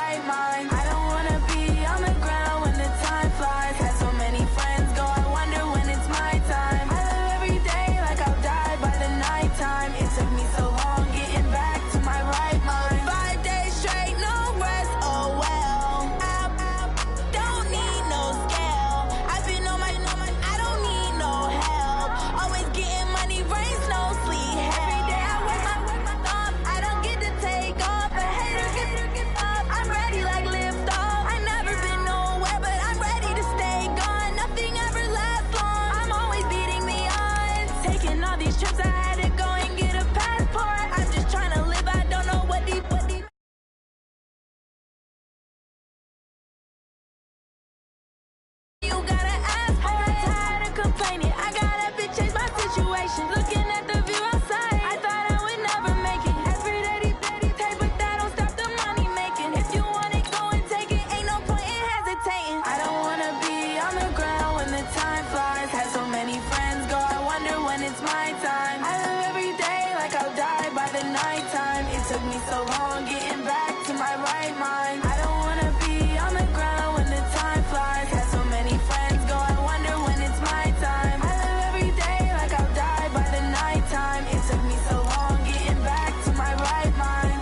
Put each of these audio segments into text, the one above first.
right mind. I don't wanna be on the ground when the time flies. Had so many friends go, I wonder when it's my time. I live every day like I'll die by the nighttime. It took me so long getting back to my right mind. 5 days straight, no rest, oh well. Don't need no scale. I've been on my, I don't need no help. Always getting money, rains, no sleep. Every day I work my thumb. I don't get to take off. A hater get up. I'm ready like lift off. I never been nowhere, but I'm ready to stay gone. Nothing ever lasts long. I'm always beating the odds. Taking all these trips, I had to go and get a passport. I'm just trying to live. I don't know what deep. You gotta ask for it. I'm tired of complaining. I gotta change my situation. Looking at the view outside, I thought I would never make it. Every day, take, but that don't stop the money making. If you want it, go and take it. Ain't no point in hesitating. I don't wanna be on the ground when the time flies. Had so many friends go, I wonder when it's my time. I live every day like I'll die by the nighttime. It took me so long getting back to my right mind. I don't wanna be on the ground when the time flies. Had so many friends go, I wonder when it's my time. I live every day like I'll die by the nighttime. It took me so long getting back to my right mind.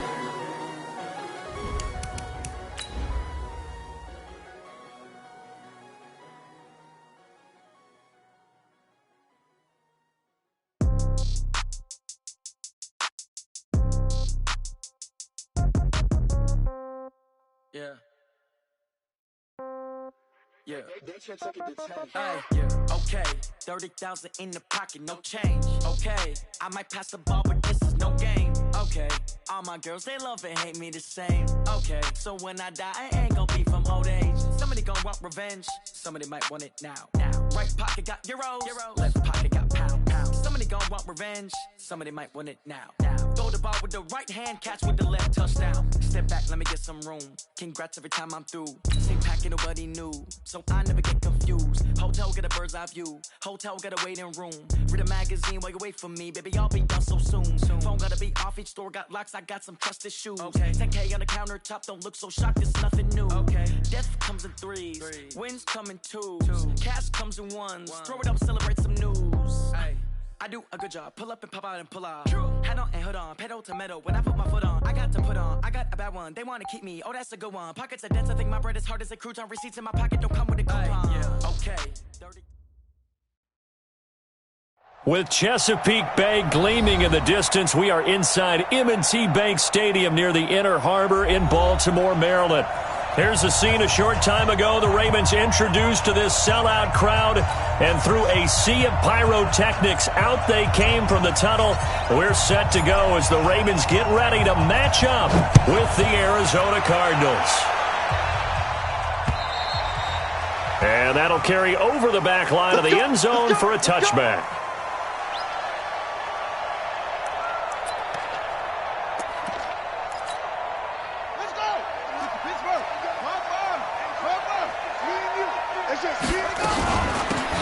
Yeah. Yeah. Hey, yeah. Okay. 30,000 in the pocket, no change. Okay. I might pass the ball, but this is no game. Okay. All my girls, they love and hate me the same. Okay. So when I die, I ain't gonna be from old age. Somebody gonna want revenge. Somebody might want it now. Right pocket got euros. Left pocket got pounds. Somebody gonna want revenge. Somebody might want it now. Throw the ball with the right hand, catch with the left, touchdown. Step back, let me get some room. Congrats every time I'm through. Same packet, nobody knew. So I never get confused. Hotel get a bird's eye view. Hotel get a waiting room. Read a magazine while you wait for me. Baby, I'll be done so soon. Phone gotta be off, each store got locks. I got some trusted shoes. 10K on the countertop, don't look so shocked, it's nothing new. Death comes in threes. Wins come in twos. Cash comes in ones. Throw it up, celebrate some news. I do a good job. Pull up and pop out and pull out. Head on and hood on. Pedal to metal. When I put my foot on, I got to put on. I got a bad one. They want to keep me. Oh, that's a good one. Pockets are dense. I think my bread is hard as a crouton. Receipts in my pocket don't come with a coupon. Okay. 30. With Chesapeake Bay gleaming in the distance, we are inside M&T Bank Stadium near the Inner Harbor in Baltimore, Maryland. Here's a scene a short time ago. The Ravens introduced to this sellout crowd, and through a sea of pyrotechnics, out they came from the tunnel. We're set to go as the Ravens get ready to match up with the Arizona Cardinals. And that'll carry over the back line of the end zone for a touchback.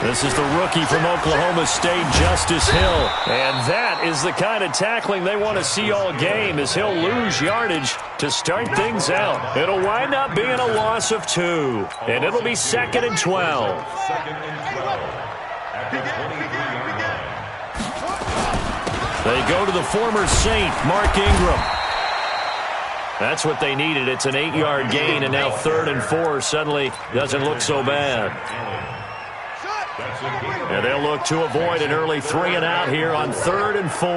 This is the rookie from Oklahoma State, Justice Hill. And that is the kind of tackling they want to see all game as he'll lose yardage to start things out. It'll wind up being a loss of 2. And it'll be 2nd and 12. They go to the former Saint, Mark Ingram. That's what they needed. It's an 8-yard gain, and now 3rd and 4 suddenly doesn't look so bad. And they'll look to avoid an early 3 and out here on 3rd and 4.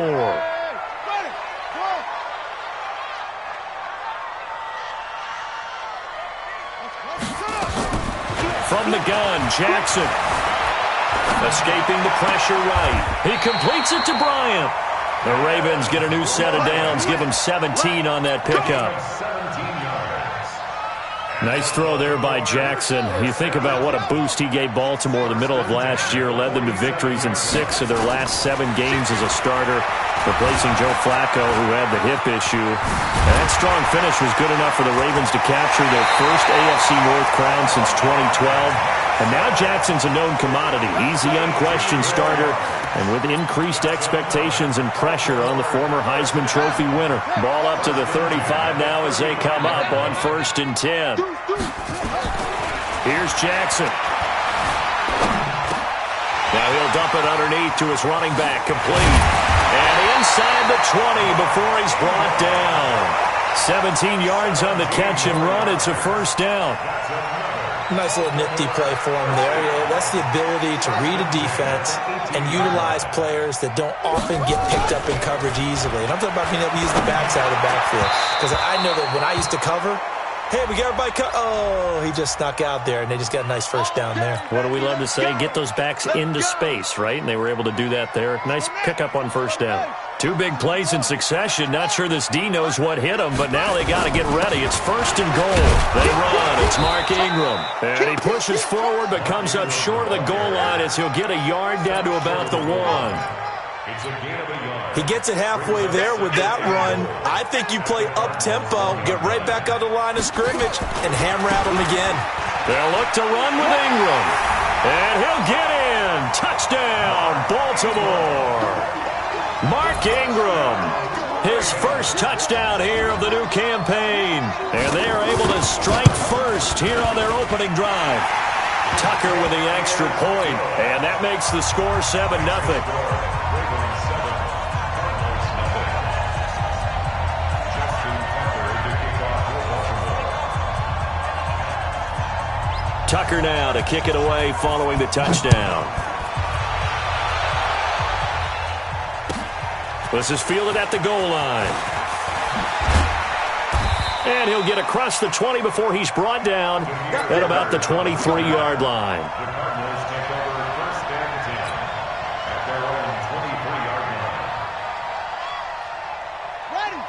From the gun, Jackson. Escaping the pressure right. He completes it to Bryant. The Ravens get a new set of downs, give them 17 on that pickup. Nice throw there by Jackson. You think about what a boost he gave Baltimore in the middle of last year, led them to victories in 6 of their last 7 games as a starter, replacing Joe Flacco, who had the hip issue. And that strong finish was good enough for the Ravens to capture their first AFC North crown since 2012. And now Jackson's a known commodity. He's the unquestioned starter. And with increased expectations and pressure on the former Heisman Trophy winner. Ball up to the 35 now as they come up on 1st and 10. Here's Jackson. Now he'll dump it underneath to his running back, complete. And inside the 20 before he's brought down. 17 yards on the catch and run. It's a 1st down. Nice little nifty play for him there. Yeah, that's the ability to read a defense and utilize players that don't often get picked up in coverage easily. And I'm talking about being able to use the backside of the backfield. Because I know that when I used to cover, hey, we got everybody oh, he just snuck out there, and they just got a nice 1st down there. What do we love to say? Get those backs into space, right? And they were able to do that there. Nice pickup on 1st down. 2 big plays in succession. Not sure this D knows what hit him, but now they got to get ready. It's 1st and goal. They run. It's Mark Ingram. And he pushes forward but comes up short of the goal line as he'll get a yard down to about the 1. He gets it halfway there with that run. I think you play up-tempo, get right back on the line of scrimmage, and hammer at him again. They'll look to run with Ingram. And he'll get in. Touchdown, Baltimore. Mark Ingram, his 1st touchdown here of the new campaign. And they are able to strike first here on their opening drive. Tucker with the extra point, and that makes the score 7-0. Tucker now to kick it away following the touchdown. This is fielded at the goal line. And he'll get across the 20 before he's brought down at about the 23-yard line.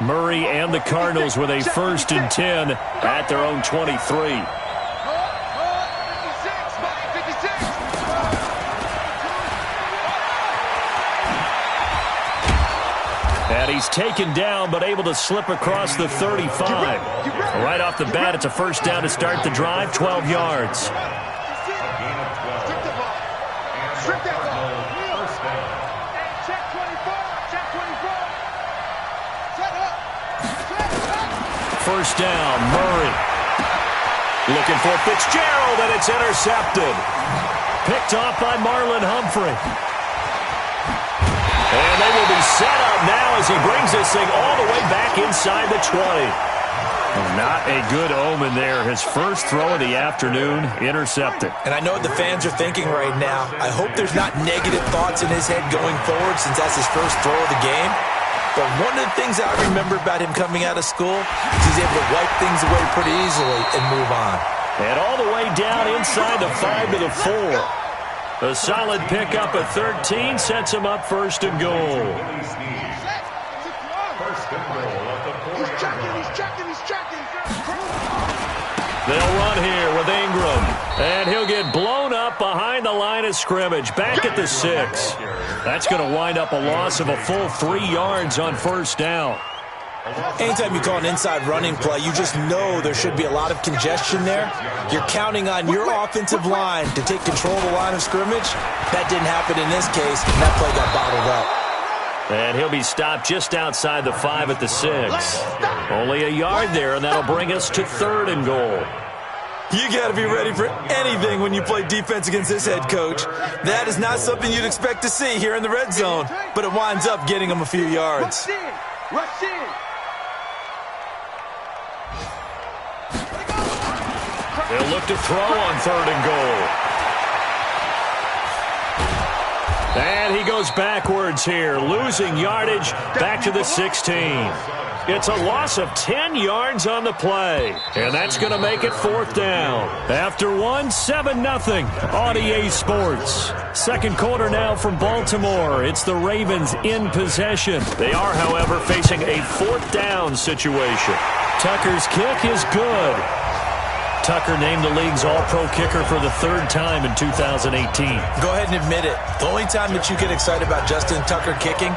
Murray and the Cardinals with a 1st and 10 at their own 23. And he's taken down but able to slip across the 35. Right off the bat, it's a 1st down to start the drive, 12 yards. First down, Murray. Looking for Fitzgerald, and it's intercepted. Picked off by Marlon Humphrey. And they will be set up now as he brings this thing all the way back inside the 20. Not a good omen there. His first throw of the afternoon, intercepted. And I know what the fans are thinking right now. I hope there's not negative thoughts in his head going forward since that's his first throw of the game. But one of the things I remember about him coming out of school is he's able to wipe things away pretty easily and move on. And all the way down inside the 5 to the 4. A solid pickup at 13 sets him up 1st and goal. They'll run here with Ingram. And he'll get blown up behind the line of scrimmage. Back at the 6. That's going to wind up a loss of a full 3 yards on 1st down. Anytime you call an inside running play, you just know there should be a lot of congestion there. You're counting on your offensive line to take control of the line of scrimmage. That didn't happen in this case, and that play got bottled up. And he'll be stopped just outside the 5 at the 6. Only a yard there, and that'll bring us to 3rd and goal. You got to be ready for anything when you play defense against this head coach. That is not something you'd expect to see here in the red zone, but it winds up getting him a few yards. Rush in. They'll look to throw on 3rd and goal. And he goes backwards here, losing yardage back to the 16. It's a loss of 10 yards on the play, and that's going to make it 4th down. After 7-0 on EA Sports. Second quarter now from Baltimore. It's the Ravens in possession. They are, however, facing a 4th down situation. Tucker's kick is good. Tucker named the league's all-pro kicker for the 3rd time in 2018. Go ahead and admit it. The only time that you get excited about Justin Tucker kicking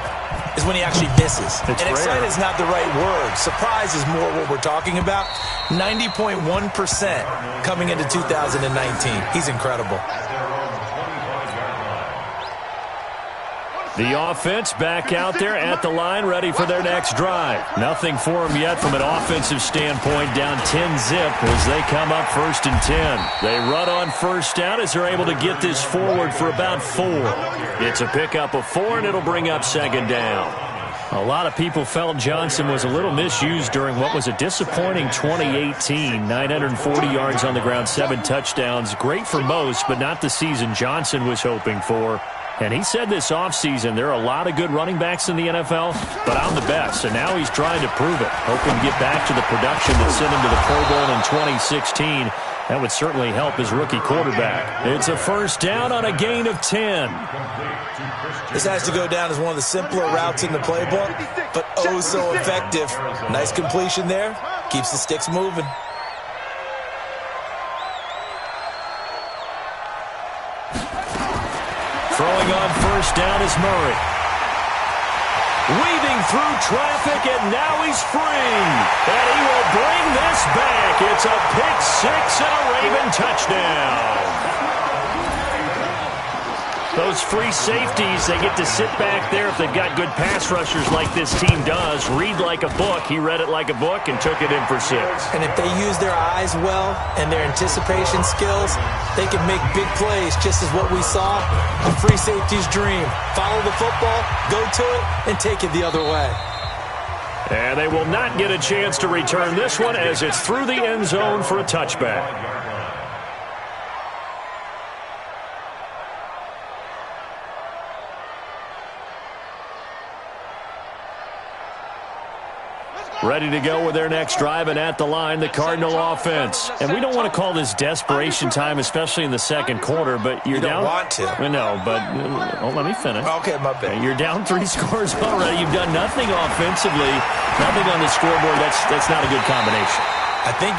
is when he actually misses. And excited is not the right word. Surprise is more what we're talking about. 90.1% coming into 2019. He's incredible. The offense back out there at the line, ready for their next drive. Nothing for them yet from an offensive standpoint, down 10-zip as they come up 1st and 10. They run on first down as they're able to get this forward for about 4. It's a pickup of 4, and it'll bring up 2nd down. A lot of people felt Johnson was a little misused during what was a disappointing 2018. 940 yards on the ground, 7 touchdowns. Great for most, but not the season Johnson was hoping for. And he said this offseason, there are a lot of good running backs in the NFL, but I'm the best. And now he's trying to prove it, hoping to get back to the production that sent him to the Pro Bowl in 2016. That would certainly help his rookie quarterback. It's a 1st down on a gain of 10. This has to go down as one of the simpler routes in the playbook, but oh so effective. Nice completion there. Keeps the sticks moving. Throwing on 1st down is Murray. Weaving through traffic, and now he's free. And he will bring this back. It's a pick-6 and a Raven touchdown. Those free safeties, they get to sit back there if they've got good pass rushers like this team does. Read like a book. He read it like a book and took it in for 6. And if they use their eyes well and their anticipation skills, they can make big plays, just as what we saw. A free safety's dream. Follow the football, go to it, and take it the other way. And they will not get a chance to return this one as it's through the end zone for a touchback. Ready to go with their next drive, and at the line, the Cardinal offense. And we don't want to call this desperation time, especially in the 2nd quarter, but you're down. You don't want to. No, but let me finish. Okay, my bad. You're down 3 scores already. You've done nothing offensively, nothing on the scoreboard. That's not a good combination. I think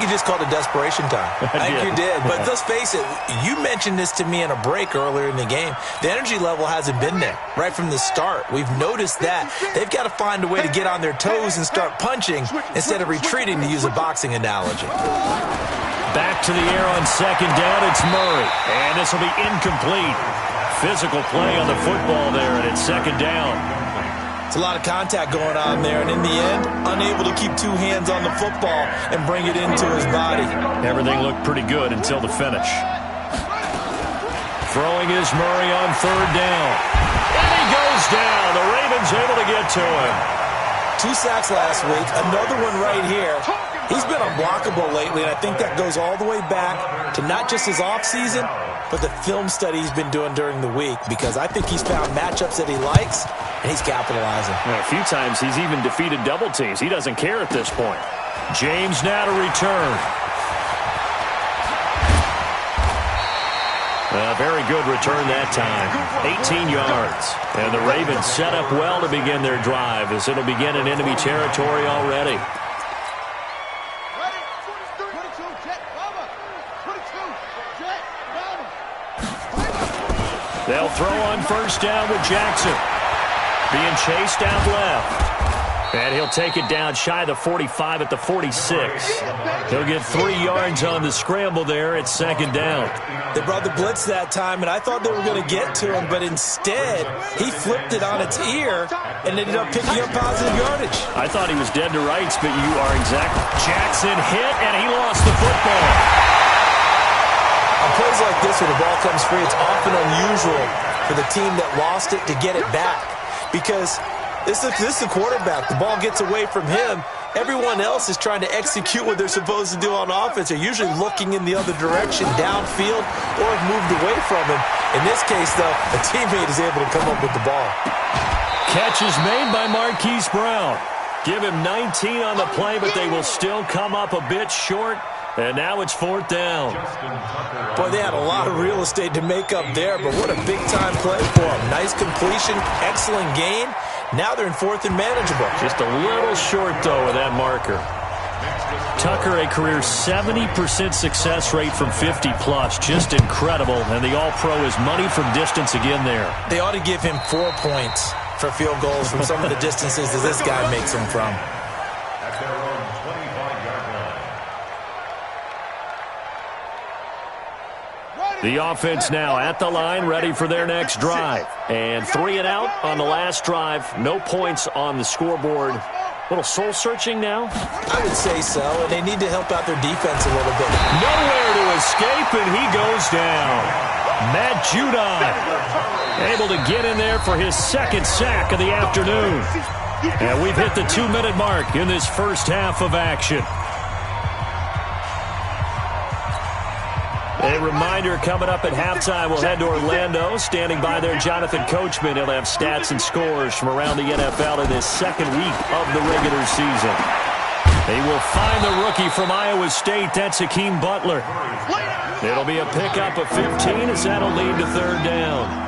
you just called it desperation time. I think you did. But let's face it, you mentioned this to me in a break earlier in the game. The energy level hasn't been there right from the start. We've noticed that. They've got to find a way to get on their toes and start punching instead of retreating, to use a boxing analogy. Back to the air on 2nd down, it's Murray. And this will be incomplete. Physical play on the football there, and it's 2nd down. It's a lot of contact going on there, and in the end, unable to keep 2 hands on the football and bring it into his body. Everything looked pretty good until the finish. Throwing is Murray on 3rd down. And he goes down. The Ravens able to get to him. 2 sacks last week, another one right here. He's been unblockable lately, and I think that goes all the way back to not just his offseason, but the film study he's been doing during the week, because I think he's found matchups that he likes, and he's capitalizing. A few times he's even defeated double teams. He doesn't care at this point. James now to return. A very good return that time. 18 yards. And the Ravens set up well to begin their drive, as it'll begin in enemy territory already. They'll throw on 1st down with Jackson. Being chased out left. And he'll take it down shy of the 45 at the 46. He'll get 3 yards on the scramble there at 2nd down. They brought the blitz that time, and I thought they were going to get to him, but instead, he flipped it on its ear and ended up picking up positive yardage. I thought he was dead to rights, but you are exactly. Jackson hit, and he lost the football. On plays like this, where the ball comes free, it's often unusual for the team that lost it to get it back, because this is the quarterback. The ball gets away from him. Everyone else is trying to execute what they're supposed to do on offense. They're usually looking in the other direction, downfield, or have moved away from him. In this case, though, a teammate is able to come up with the ball. Catch is made by Marquise Brown. Give him 19 on the play, but they will still come up a bit short. And now it's 4th down. Boy, they had a lot of real estate to make up there, but what a big-time play for them. Nice completion, excellent gain. Now they're in 4th and manageable. Just a little short, though, with that marker. Tucker, a career 70% success rate from 50-plus. Just incredible. And the All-Pro is money from distance again there. They ought to give him 4 points for field goals from some of the distances that this guy makes them from. The offense now at the line, ready for their next drive. And 3 and out on the last drive. No points on the scoreboard. A little soul-searching now? I would say so, and they need to help out their defense a little bit. Nowhere to escape, and he goes down. Matt Judon able to get in there for his second sack of the afternoon. And we've hit the 2-minute mark in this first half of action. A reminder, coming up at halftime, we'll head to Orlando. Standing by there, Jonathan Coachman. He'll have stats and scores from around the NFL in this second week of the regular season. They will find the rookie from Iowa State. That's Hakeem Butler. It'll be a pickup of 15 as that'll lead to third down.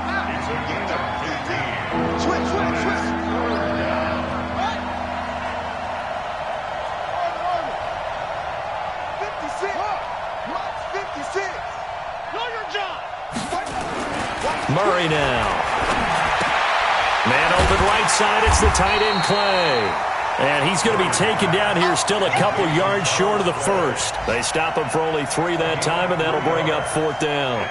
Murray now. Man open right side. It's the tight end Clay. And he's going to be taken down here still a couple yards short of the first. They stop him for only 3 that time, and that'll bring up fourth down.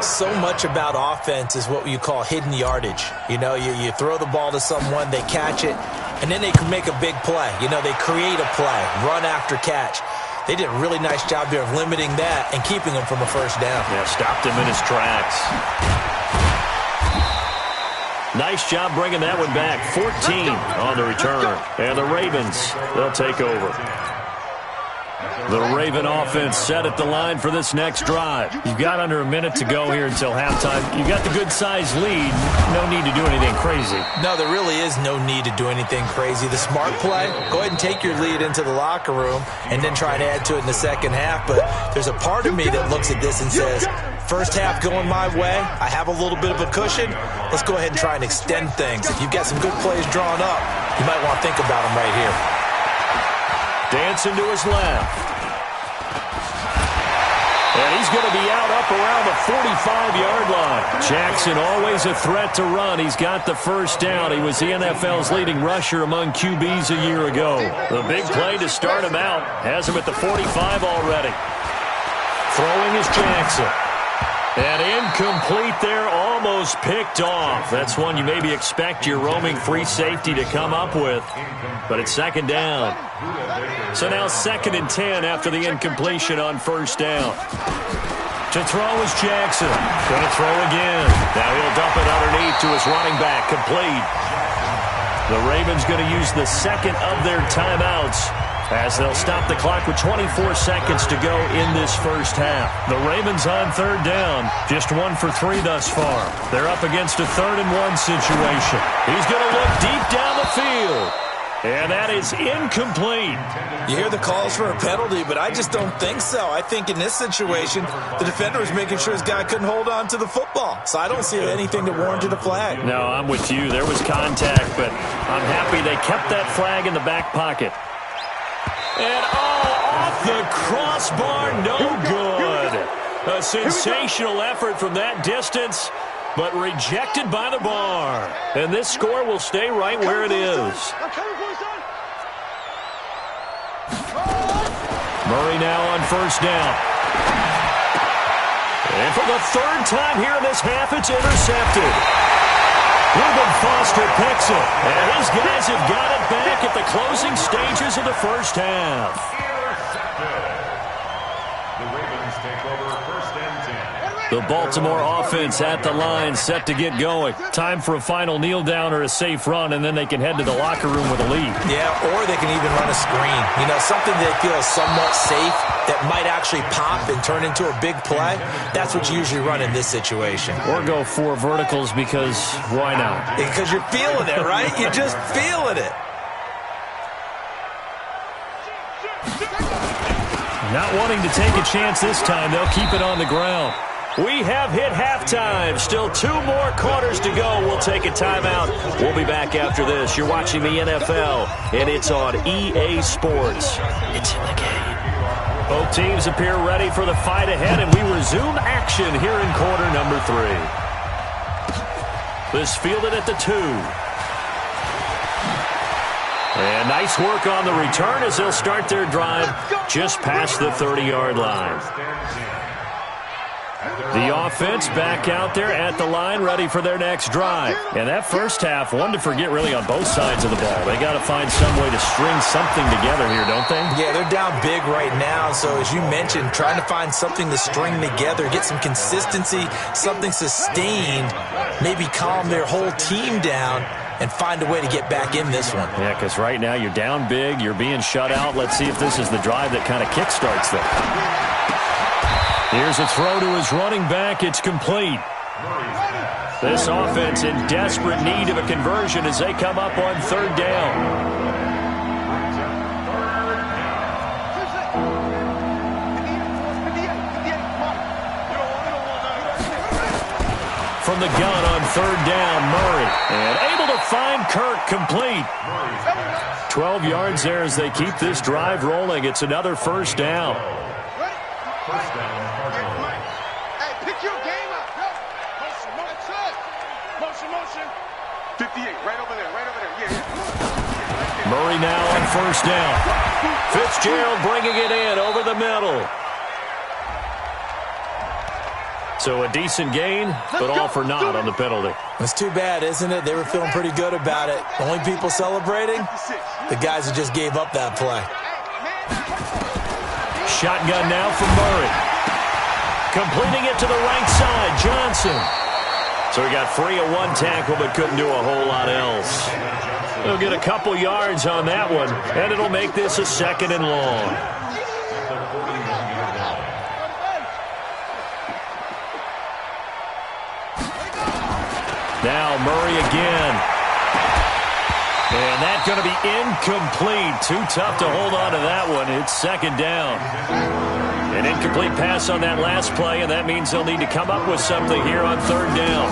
So much about offense is what you call hidden yardage. You know, you throw the ball to someone, they catch it, and then they can make a big play. You know, they create a play, run after catch. They did a really nice job there of limiting that and keeping him from a first down. Yeah, stopped him in his tracks. Nice job bringing that one back. 14 on the return. And the Ravens, they'll take over. The Raven offense set at the line for this next drive. You've got under a minute to go here until halftime. You've got the good-sized lead. No need to do anything crazy. No, there really is no need to do anything crazy. The smart play, go ahead and take your lead into the locker room and then try and add to it in the second half. But there's a part of me that looks at this and says, first half going my way, I have a little bit of a cushion. Let's go ahead and try and extend things. If you've got some good plays drawn up, you might want to think about them right here. Dancing to his left. And he's going to be out up around the 45-yard line. Jackson always a threat to run. He's got the first down. He was the NFL's leading rusher among QBs a year ago. The big play to start him out has him at the 45 already. Throwing is Jackson. And incomplete there, almost picked off. That's one you maybe expect your roaming free safety to come up with. But it's second down. So now 2nd and 10 after the incompletion on first down. To throw is Jackson. Going to throw again. Now he'll dump it underneath to his running back. Complete. The Ravens going to use the second of their timeouts as they'll stop the clock with 24 seconds to go in this first half. The Ravens on third down, just 1 for 3 thus far. They're up against a 3rd and 1 situation. He's going to look deep down the field. And that is incomplete. You hear the calls for a penalty, but I just don't think so. I think in this situation, the defender was making sure his guy couldn't hold on to the football. So I don't see anything that warranted a flag. No, I'm with you. There was contact, but I'm happy they kept that flag in the back pocket. And off the crossbar, no good. A sensational effort from that distance, but rejected by the bar. And this score will stay right where it is. Murray now on first down. And for the 3rd time here in this half, it's intercepted. Reuben Foster picks it, and his guys have got it back at the closing stages of the first half. The Baltimore offense at the line, set to get going. Time for a final kneel down or a safe run, and then they can head to the locker room with a lead. Yeah, or they can even run a screen. You know, something they feel is somewhat safe that might actually pop and turn into a big play. That's what you usually run in this situation. Or go 4 verticals because why not? Because you're feeling it, right? You're just feeling it. Not wanting to take a chance this time, they'll keep it on the ground. We have hit halftime. Still 2 more quarters to go. We'll take a timeout. We'll be back after this. You're watching the NFL, and it's on EA Sports. It's in the game. Both teams appear ready for the fight ahead, and we resume action here in quarter number 3. This fielded at the 2. And nice work on the return as they'll start their drive just past the 30-yard line. The offense back out there at the line, ready for their next drive. And that first half, one to forget really on both sides of the ball. They got to find some way to string something together here, don't they? Yeah, they're down big right now. So as you mentioned, trying to find something to string together, get some consistency, something sustained, maybe calm their whole team down and find a way to get back in this one. Yeah, because right now you're down big, you're being shut out. Let's see if this is the drive that kind of kickstarts them. Here's a throw to his running back. It's complete. This offense in desperate need of a conversion as they come up on third down. From the gun on third down, Murray. And able to find Kirk complete. 12 yards there as they keep this drive rolling. It's another first down. First down. Hey, pick your game up. Motion. 58, right over there. Yeah. Murray now on first down. Fitzgerald bringing it in over the middle. So a decent gain, but all for naught on the penalty. It's too bad, isn't it? They were feeling pretty good about it. Only people celebrating? The guys who just gave up that play. Shotgun now from Murray. Completing it to the right side, Johnson. So he got free of one tackle but couldn't do a whole lot else. He'll get a couple yards on that one, and it'll make this a second and long. Now Murray again. And that's going to be incomplete. Too tough to hold on to that one. It's second down. An incomplete pass on that last play, and that means they'll need to come up with something here on third down.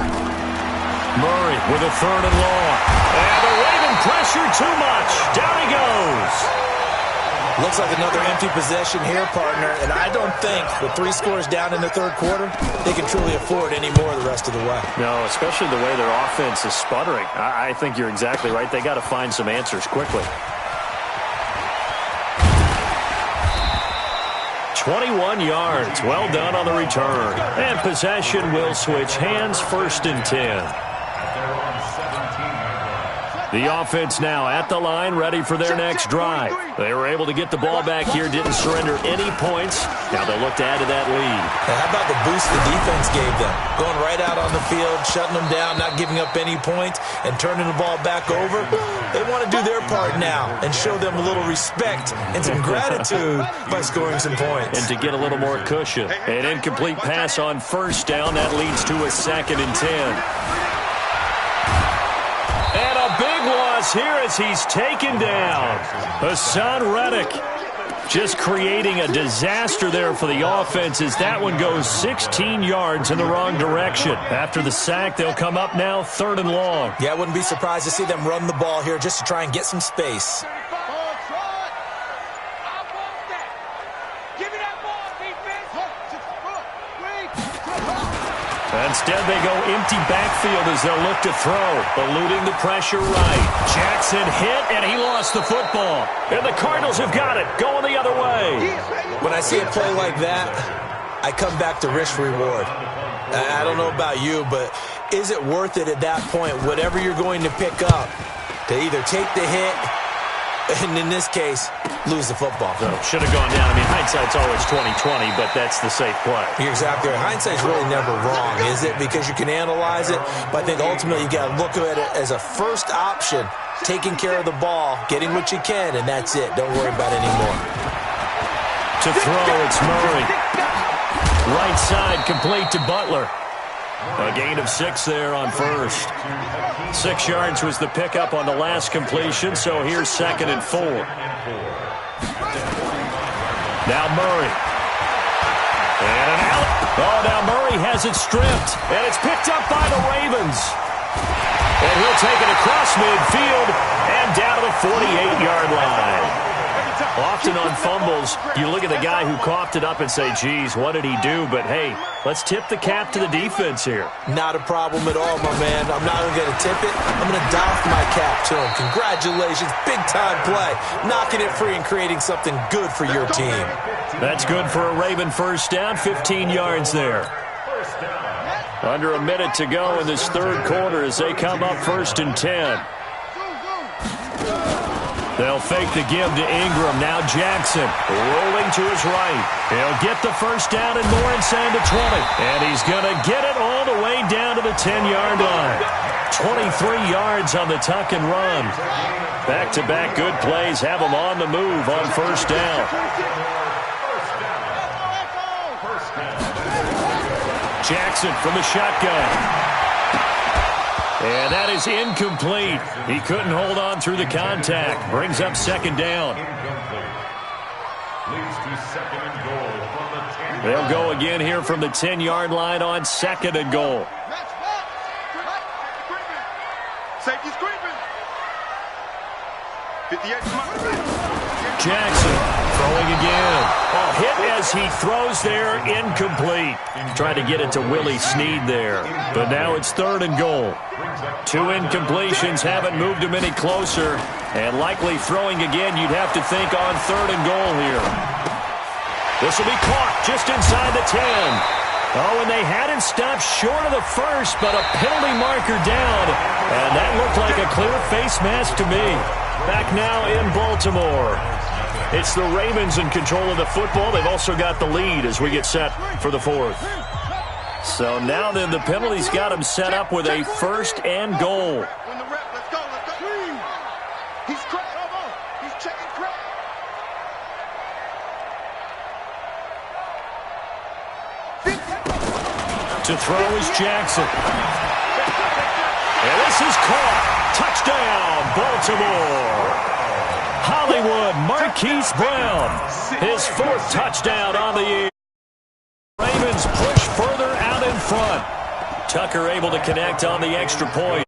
Murray with a third and long. And the Raven pressure too much. Down he goes. Looks like another empty possession here, partner, and I don't think with 3 scores down in the third quarter, they can truly afford any more the rest of the way. No, especially the way their offense is sputtering. I think you're exactly right. They got to find some answers quickly. 21 yards. Well done on the return. And possession will switch hands, 1st and 10. The offense now at the line, ready for their next drive. They were able to get the ball back here, didn't surrender any points. Now they'll look to add to that lead. How about the boost the defense gave them? Going right out on the field, shutting them down, not giving up any points, and turning the ball back over. They want to do their part now and show them a little respect and some gratitude by scoring some points. And to get a little more cushion. An incomplete pass on first down. That leads to a 2nd and 10. And a big loss here as he's taken down. Hassan Reddick just creating a disaster there for the offense as that one goes 16 yards in the wrong direction. After the sack, they'll come up now 3rd and long. Yeah, I wouldn't be surprised to see them run the ball here just to try and get some space. Instead, they go empty backfield as they'll look to throw. Eluding the pressure right. Jackson hit, and he lost the football. And the Cardinals have got it, going the other way. When I see a play like that, I come back to risk reward. I don't know about you, but is it worth it at that point, whatever you're going to pick up, to either take the hit, and in this case, lose the football? So, should have gone down. I mean, hindsight's always 20/20, but that's the safe play. You're exactly right. Hindsight's really never wrong, is it? Because you can analyze it, but I think ultimately you got to look at it as a first option, taking care of the ball, getting what you can, and that's it. Don't worry about it anymore. To throw, it's Murray. Right side, complete to Butler. A gain of 6 there on first. 6 yards was the pickup on the last completion, so here's 2nd and 4. Now Murray. And an out. Oh, now Murray has it stripped, and it's picked up by the Ravens. And he'll take it across midfield and down to the 48-yard line. Often on fumbles, you look at the guy who coughed it up and say, geez, what did he do? But, hey, let's tip the cap to the defense here. Not a problem at all, my man. I'm not even going to tip it. I'm going to doff my cap to him. Congratulations. Big-time play. Knocking it free and creating something good for your team. That's good for a Raven first down. 15 yards there. Under a minute to go in this third quarter as they come up 1st and 10. They'll fake the give to Ingram. Now Jackson rolling to his right. He'll get the first down and more inside the 20. And he's going to get it all the way down to the 10-yard line. 23 yards on the tuck and run. Back-to-back good plays have him on the move on first down. Jackson from the shotgun. And that is incomplete. He couldn't hold on through the contact. Brings up second down. They'll go again here from the 10-yard line on 2nd and goal. Safety scraping. 58. Jackson throwing again. Oh, hit as he throws there, incomplete. Trying to get it to Willie Snead there. But now it's 3rd and goal. 2 incompletions haven't moved him any closer. And likely throwing again, you'd have to think on 3rd and goal here. This will be caught just inside the 10. Oh, and they had him stopped short of the first, but a penalty marker down. And that looked like a clear face mask to me. Back now in Baltimore. It's the Ravens in control of the football. They've also got the lead as we get set for the 4th. So now then the penalty's got him set up with a 1st and goal. Let's go. He's cracked. He's checking crack. To throw is Jackson. And this is caught. Touchdown, Baltimore. Hollywood Marquise Brown. His 4th touchdown on the year. Ravens push further out in front. Tucker able to connect on the extra point.